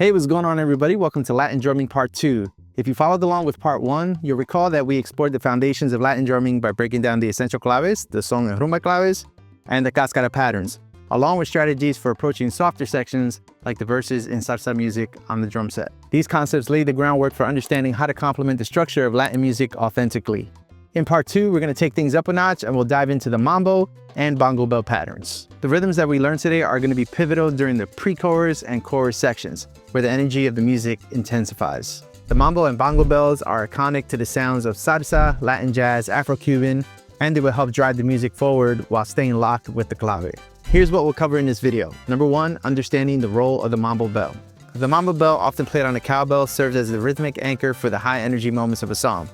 Hey, what's going on everybody? Welcome to Latin Drumming Part 2. If you followed along with Part 1, you'll recall that we explored the foundations of Latin drumming by breaking down the essential claves, the Son and Rumba claves, and the cascara patterns, along with strategies for approaching softer sections like the verses in salsa music on the drum set. These concepts lay the groundwork for understanding how to complement the structure of Latin music authentically. In Part 2, we're going to take things up a notch and we'll dive into the mambo and bongo bell patterns. The rhythms that we learned today are going to be pivotal during the pre-chorus and chorus sections, where the energy of the music intensifies. The mambo and bongo bells are iconic to the sounds of salsa, Latin jazz, Afro-Cuban, and they will help drive the music forward while staying locked with the clave. Here's what we'll cover in this video. Number 1, understanding the role of the mambo bell. The mambo bell, often played on a cowbell, serves as the rhythmic anchor for the high energy moments of a song.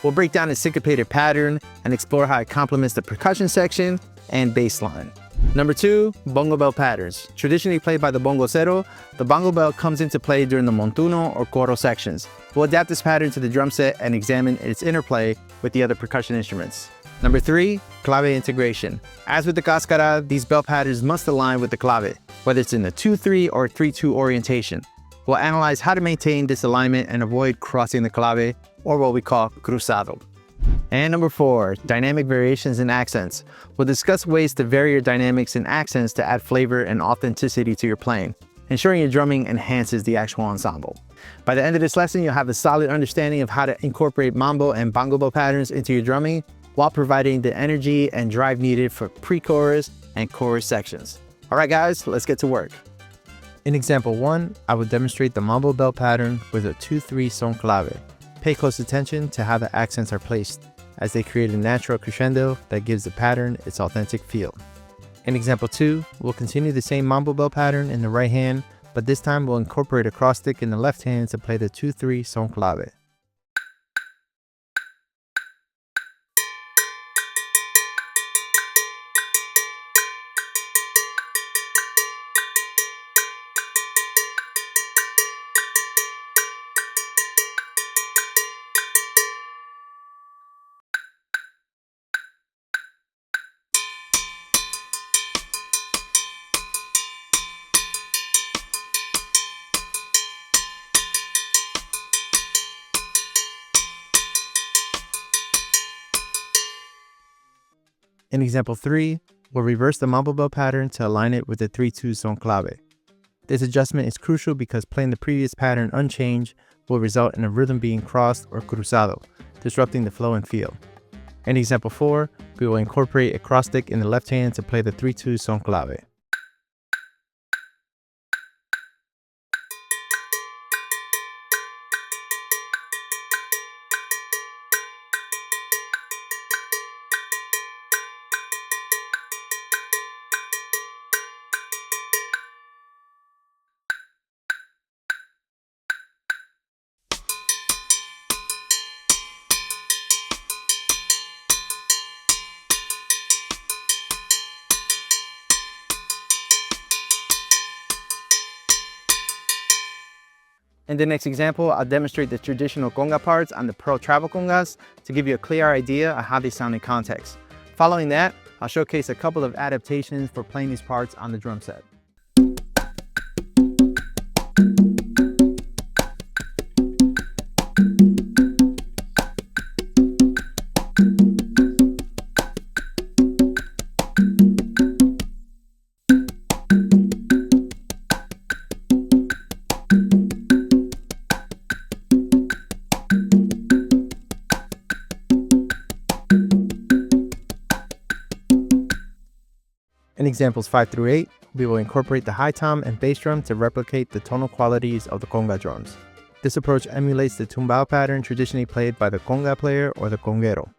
We'll break down its syncopated pattern and explore how it complements the percussion section and bass line. Number 2, bongo bell patterns. Traditionally played by the bongocero, the bongo bell comes into play during the montuno or coro sections. We'll adapt this pattern to the drum set and examine its interplay with the other percussion instruments. Number 3, clave integration. As with the cascara, these bell patterns must align with the clave, whether it's in the 2-3 or 3-2 orientation. We'll analyze how to maintain this alignment and avoid crossing the clave, or what we call cruzado. And number 4, dynamic variations in accents. We'll discuss ways to vary your dynamics and accents to add flavor and authenticity to your playing, ensuring your drumming enhances the actual ensemble. By the end of this lesson, you'll have a solid understanding of how to incorporate mambo and bongo bell patterns into your drumming while providing the energy and drive needed for pre-chorus and chorus sections. All right, guys, let's get to work. In example 1, I will demonstrate the mambo bell pattern with a 2-3 son clave. Pay close attention to how the accents are placed, as they create a natural crescendo that gives the pattern its authentic feel. In example 2, we'll continue the same mambo bell pattern in the right hand, but this time we'll incorporate a cross stick in the left hand to play the 2-3 son clave. In example 3, we'll reverse the mambo bell pattern to align it with the 3-2 son clave. This adjustment is crucial because playing the previous pattern unchanged will result in a rhythm being crossed or cruzado, disrupting the flow and feel. In example 4, we will incorporate a cross stick in the left hand to play the 3-2 son clave. In the next example, I'll demonstrate the traditional conga parts on the pearl travel congas to give you a clear idea of how they sound in context. Following that, I'll showcase a couple of adaptations for playing these parts on the drum set. In examples 5 through 8, we will incorporate the high tom and bass drum to replicate the tonal qualities of the conga drums. This approach emulates the tumbao pattern traditionally played by the conga player or the conguero.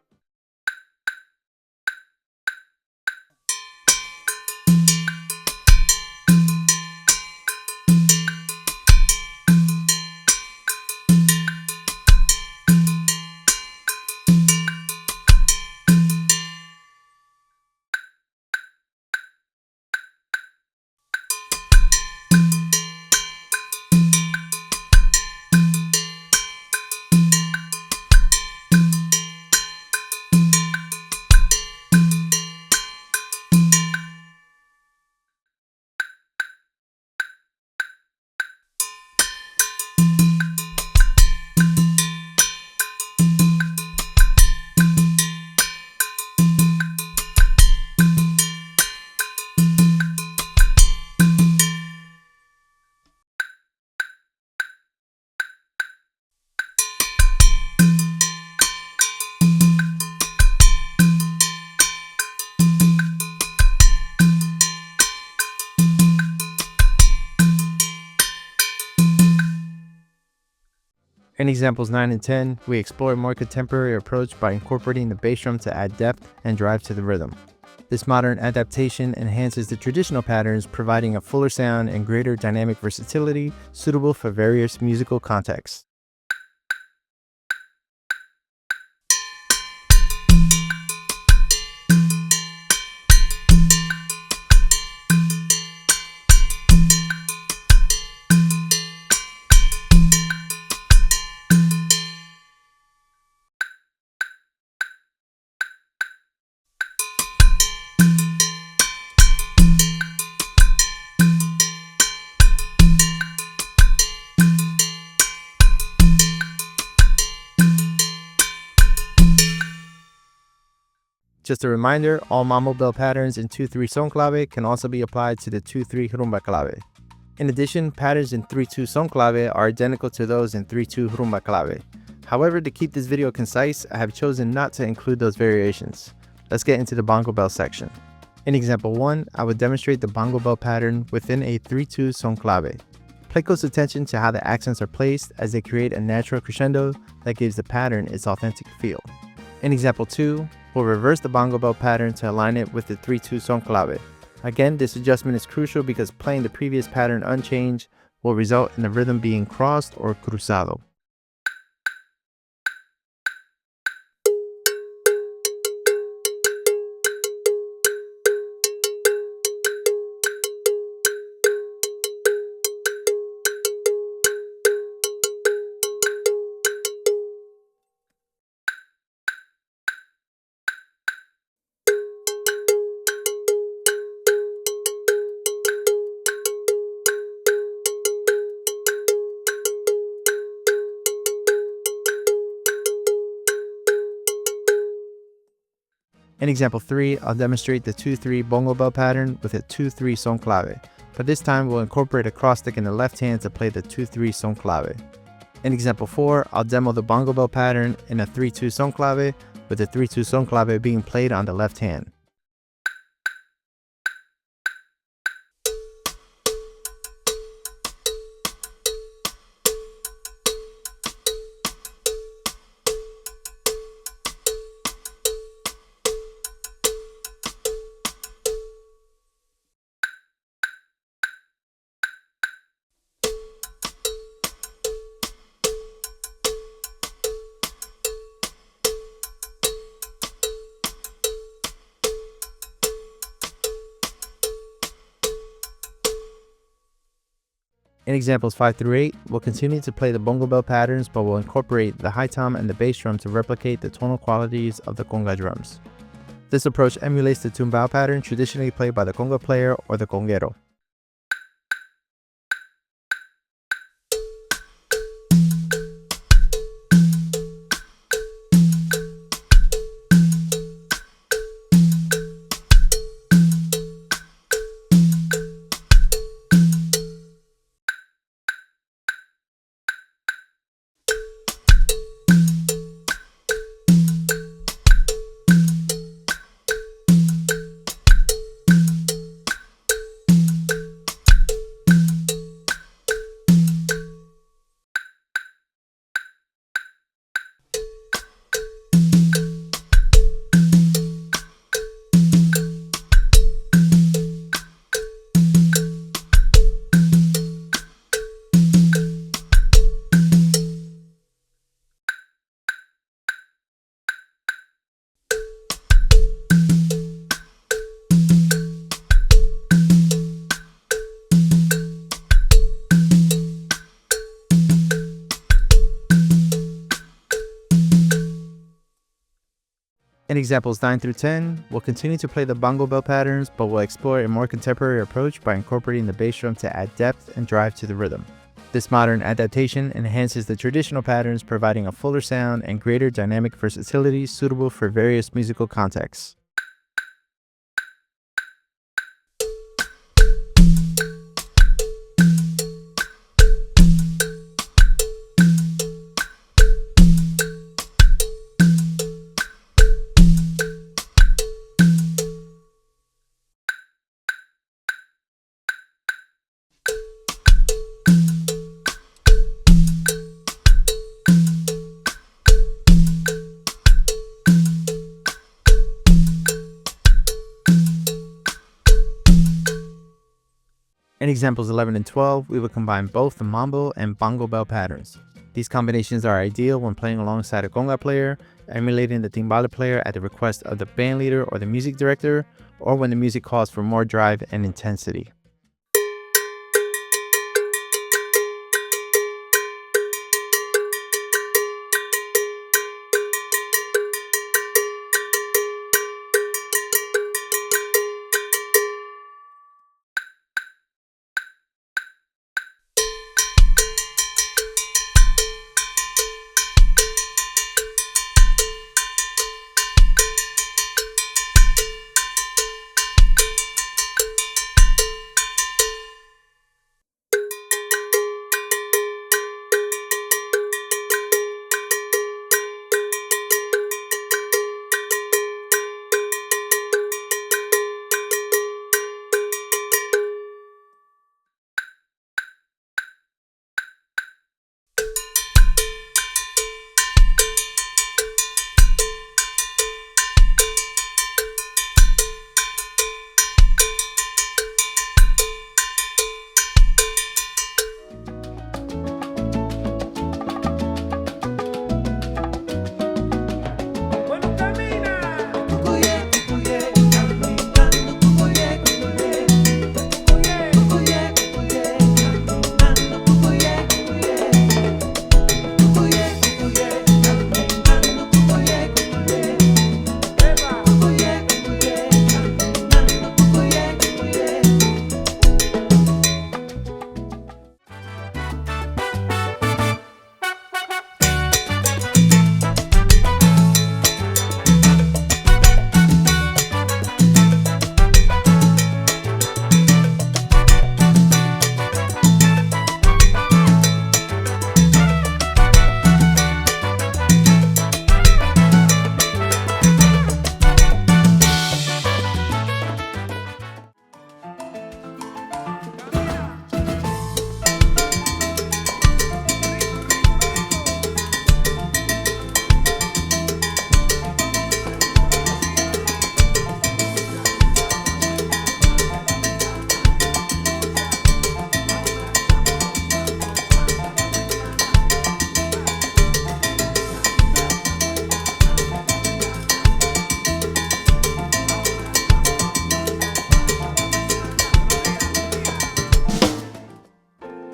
In examples 9 and 10, we explore a more contemporary approach by incorporating the bass drum to add depth and drive to the rhythm. This modern adaptation enhances the traditional patterns, providing a fuller sound and greater dynamic versatility suitable for various musical contexts. Just a reminder, all mambo bell patterns in 2-3 son clave can also be applied to the 2-3 rumba clave. In addition, patterns in 3-2 son clave are identical to those in 3-2 rumba clave. However, to keep this video concise, I have chosen not to include those variations. Let's get into the bongo bell section. In example 1, I would demonstrate the bongo bell pattern within a 3-2 son clave. Pay close attention to how the accents are placed as they create a natural crescendo that gives the pattern its authentic feel. In example 2, we'll reverse the bongo bell pattern to align it with the 3-2 son clave. Again, this adjustment is crucial because playing the previous pattern unchanged will result in the rhythm being crossed or cruzado. In example 3, I'll demonstrate the 2-3 bongo bell pattern with a 2-3 son clave, but this time we'll incorporate a cross stick in the left hand to play the 2-3 son clave. In example 4, I'll demo the bongo bell pattern in a 3-2 son clave, with the 3-2 son clave being played on the left hand. In examples 5 through 8, we'll continue to play the bongo bell patterns, but we'll incorporate the high tom and the bass drum to replicate the tonal qualities of the conga drums. This approach emulates the tumbao pattern traditionally played by the conga player or the conguero. In examples 9 through 10, we'll continue to play the bongo bell patterns, but we'll explore a more contemporary approach by incorporating the bass drum to add depth and drive to the rhythm. This modern adaptation enhances the traditional patterns, providing a fuller sound and greater dynamic versatility suitable for various musical contexts. In examples 11 and 12, we will combine both the mambo and bongo bell patterns. These combinations are ideal when playing alongside a conga player, emulating the timbale player at the request of the band leader or the music director, or when the music calls for more drive and intensity.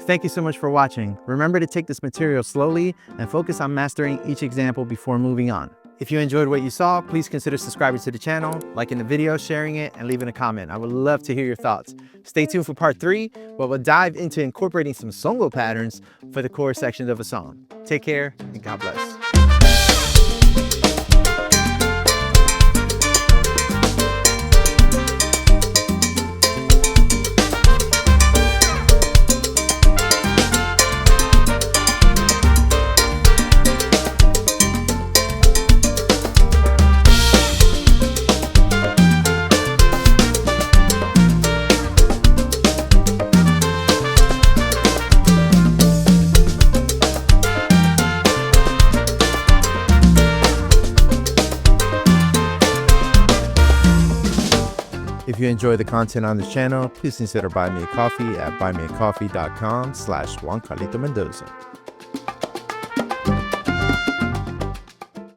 Thank you so much for watching. Remember to take this material slowly and focus on mastering each example before moving on. If you enjoyed what you saw, please consider subscribing to the channel, liking the video, sharing it, and leaving a comment. I would love to hear your thoughts. Stay tuned for part 3, where we'll dive into incorporating some songo patterns for the chorus sections of a song. Take care and God bless. If you enjoy the content on this channel, please consider buying me a coffee at buymeacoffee.com/Juan Carlito Mendoza.